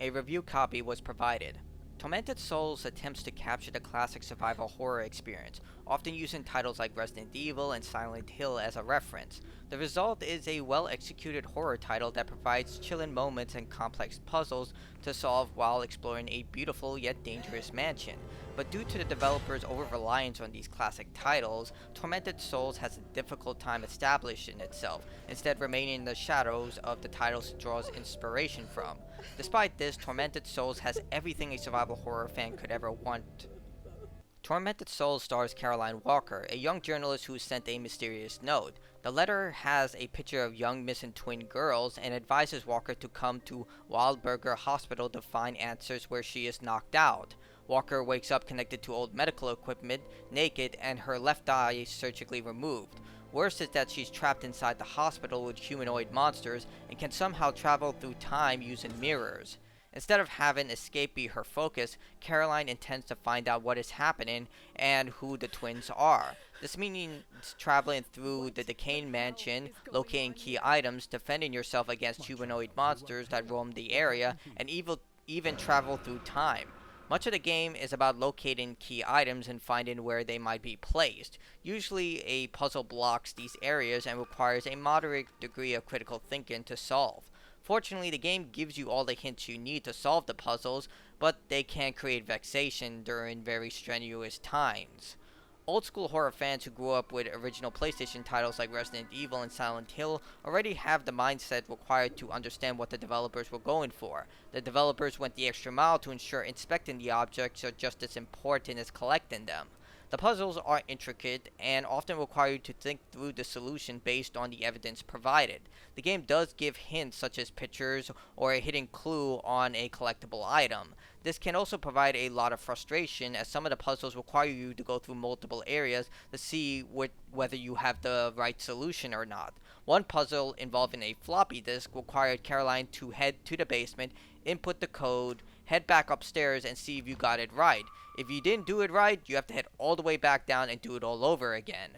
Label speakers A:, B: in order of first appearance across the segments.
A: A review copy was provided. Tormented Souls attempts to capture the classic survival horror experience, often using titles like Resident Evil and Silent Hill as a reference. The result is a well-executed horror title that provides chilling moments and complex puzzles to solve while exploring a beautiful yet dangerous mansion. But due to the developers' over-reliance on these classic titles, Tormented Souls has a difficult time establishing itself, instead remaining in the shadows of the titles it draws inspiration from. Despite this, Tormented Souls has everything a survival horror fan could ever want. Tormented Souls stars Caroline Walker, a young journalist who is sent a mysterious note. The letter has a picture of young missing twin girls and advises Walker to come to Wildberger Hospital to find answers where she is knocked out. Walker wakes up connected to old medical equipment, naked, and her left eye surgically removed. Worse is that she's trapped inside the hospital with humanoid monsters and can somehow travel through time using mirrors. Instead of having escape be her focus, Caroline intends to find out what is happening and who the twins are. This means traveling through the decaying mansion, locating key items, defending yourself against humanoid monsters that roam the area, and even travel through time. Much of the game is about locating key items and finding where they might be placed. Usually a puzzle blocks these areas and requires a moderate degree of critical thinking to solve. Fortunately, the game gives you all the hints you need to solve the puzzles, but they can create vexation during very strenuous times. Old school horror fans who grew up with original PlayStation titles like Resident Evil and Silent Hill already have the mindset required to understand what the developers were going for. The developers went the extra mile to ensure inspecting the objects are just as important as collecting them. The puzzles are intricate and often require you to think through the solution based on the evidence provided. The game does give hints such as pictures or a hidden clue on a collectible item. This can also provide a lot of frustration as some of the puzzles require you to go through multiple areas to see whether you have the right solution or not. One puzzle involving a floppy disk required Caroline to head to the basement, input the code, head back upstairs and see if you got it right. If you didn't do it right, you have to head all the way back down and do it all over again.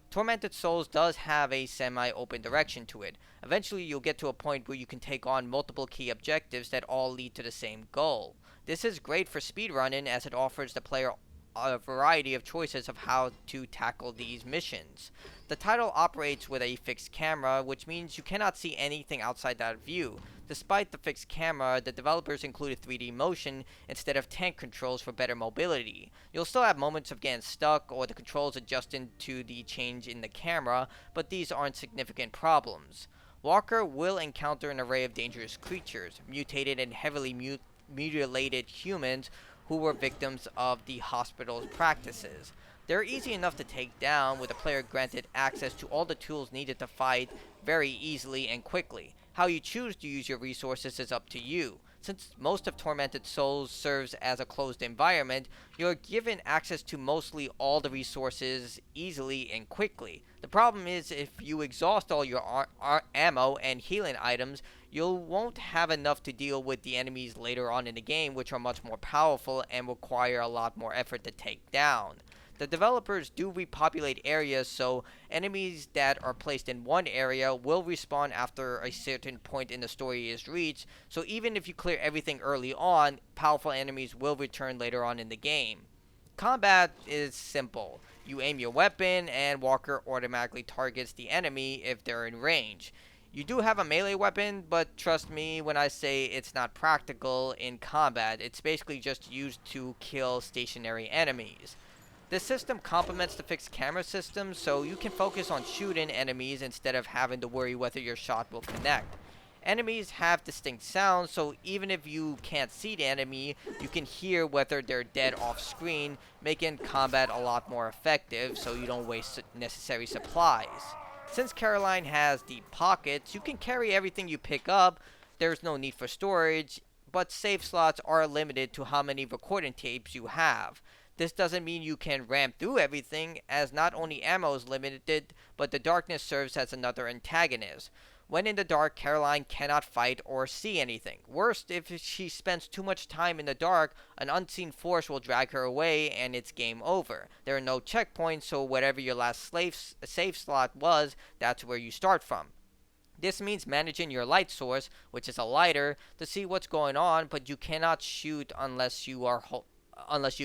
A: Tormented Souls does have a semi-open direction to it. Eventually you'll get to a point where you can take on multiple key objectives that all lead to the same goal. This is great for speedrunning as it offers the player a variety of choices of how to tackle these missions. The title operates with a fixed camera, which means you cannot see anything outside that view. Despite the fixed camera, the developers included 3D motion instead of tank controls for better mobility. You'll still have moments of getting stuck or the controls adjusting to the change in the camera, but these aren't significant problems. Walker will encounter an array of dangerous creatures, mutated and heavily mutilated humans who were victims of the hospital's practices. They're easy enough to take down, with the player granted access to all the tools needed to fight very easily and quickly. How you choose to use your resources is up to you. Since most of Tormented Souls serves as a closed environment, you're given access to mostly all the resources easily and quickly. The problem is if you exhaust all your ammo and healing items, you won't have enough to deal with the enemies later on in the game, which are much more powerful and require a lot more effort to take down. The developers do repopulate areas, so enemies that are placed in one area will respawn after a certain point in the story is reached, so even if you clear everything early on, powerful enemies will return later on in the game. Combat is simple. You aim your weapon and Walker automatically targets the enemy if they're in range. You do have a melee weapon, but trust me when I say it's not practical in combat. It's basically just used to kill stationary enemies. This system complements the fixed camera system, so you can focus on shooting enemies instead of having to worry whether your shot will connect. Enemies have distinct sounds, so even if you can't see the enemy, you can hear whether they're dead off screen, making combat a lot more effective so you don't waste necessary supplies. Since Caroline has deep pockets, you can carry everything you pick up. There's no need for storage, but save slots are limited to how many recording tapes you have. This doesn't mean you can ram through everything, as not only ammo is limited, but the darkness serves as another antagonist. When in the dark, Caroline cannot fight or see anything. Worst, if she spends too much time in the dark, an unseen force will drag her away and it's game over. There are no checkpoints, so whatever your last save slot was, that's where you start from. This means managing your light source, which is a lighter, to see what's going on, but you cannot shoot unless you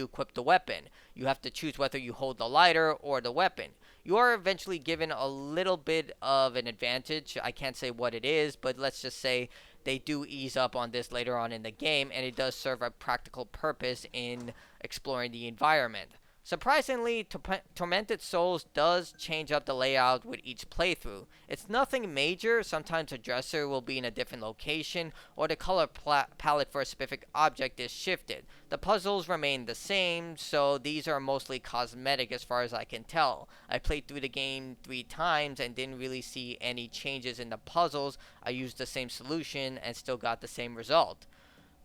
A: equip the weapon. You have to choose whether you hold the lighter or the weapon. You are eventually given a little bit of an advantage. I can't say what it is, but let's just say they do ease up on this later on in the game, and it does serve a practical purpose in exploring the environment. Surprisingly, Tormented Souls does change up the layout with each playthrough. It's nothing major. Sometimes a dresser will be in a different location, or the color palette for a specific object is shifted. The puzzles remain the same, so these are mostly cosmetic as far as I can tell. I played through the game 3 times and didn't really see any changes in the puzzles. I used the same solution and still got the same result.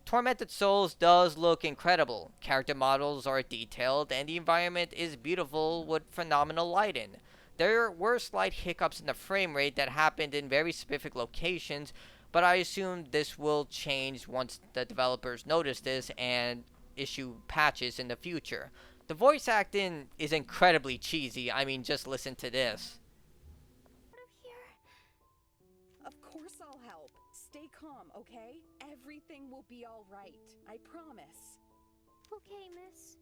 A: Tormented Souls does look incredible. Character models are detailed, and the environment is beautiful with phenomenal lighting. There were slight hiccups in the frame rate that happened in very specific locations, but I assume this will change once the developers notice this and issue patches in the future. The voice acting is incredibly cheesy. I mean, just listen to this.
B: Of course I'll help. Stay calm, okay? Everything will be all right. I promise.
C: Okay, miss.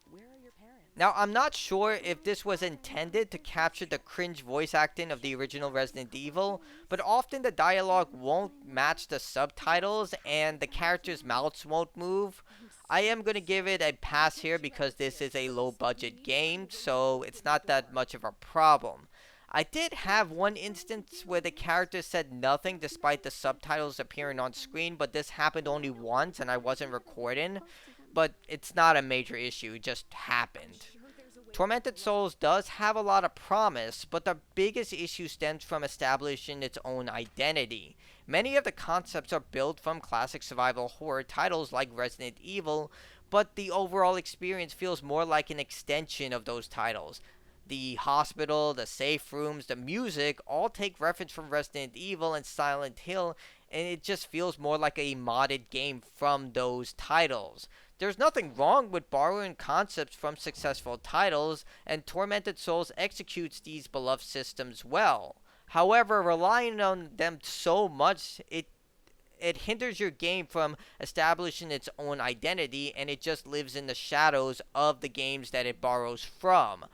B: Where are your parents?
A: Now, I'm not sure if this was intended to capture the cringe voice acting of the original Resident Evil, but often the dialogue won't match the subtitles and the characters' mouths won't move. I am going to give it a pass here because this is a low-budget game, so it's not that much of a problem. I did have one instance where the character said nothing despite the subtitles appearing on screen, but this happened only once and I wasn't recording. But it's not a major issue, it just happened. Tormented Souls does have a lot of promise, but the biggest issue stems from establishing its own identity. Many of the concepts are built from classic survival horror titles like Resident Evil, but the overall experience feels more like an extension of those titles. The hospital, the safe rooms, the music all take reference from Resident Evil and Silent Hill, and it just feels more like a modded game from those titles. There's nothing wrong with borrowing concepts from successful titles, and Tormented Souls executes these beloved systems well. However, relying on them so much, it hinders your game from establishing its own identity, and it just lives in the shadows of the games that it borrows from.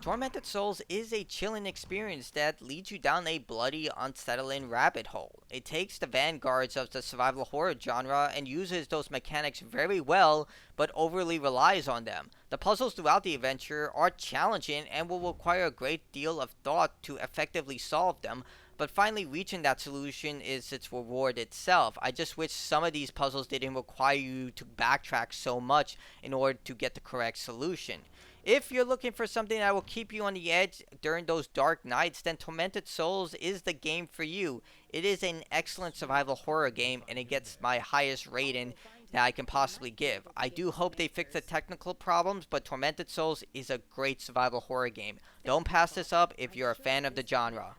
A: Tormented Souls is a chilling experience that leads you down a bloody, unsettling rabbit hole. It takes the vanguards of the survival horror genre and uses those mechanics very well, but overly relies on them. The puzzles throughout the adventure are challenging and will require a great deal of thought to effectively solve them, but finally reaching that solution is its reward itself. I just wish some of these puzzles didn't require you to backtrack so much in order to get the correct solution. If you're looking for something that will keep you on the edge during those dark nights, then Tormented Souls is the game for you. It is an excellent survival horror game, and it gets my highest rating that I can possibly give. I do hope they fix the technical problems, but Tormented Souls is a great survival horror game. Don't pass this up if you're a fan of the genre.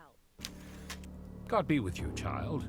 D: God be with you, child.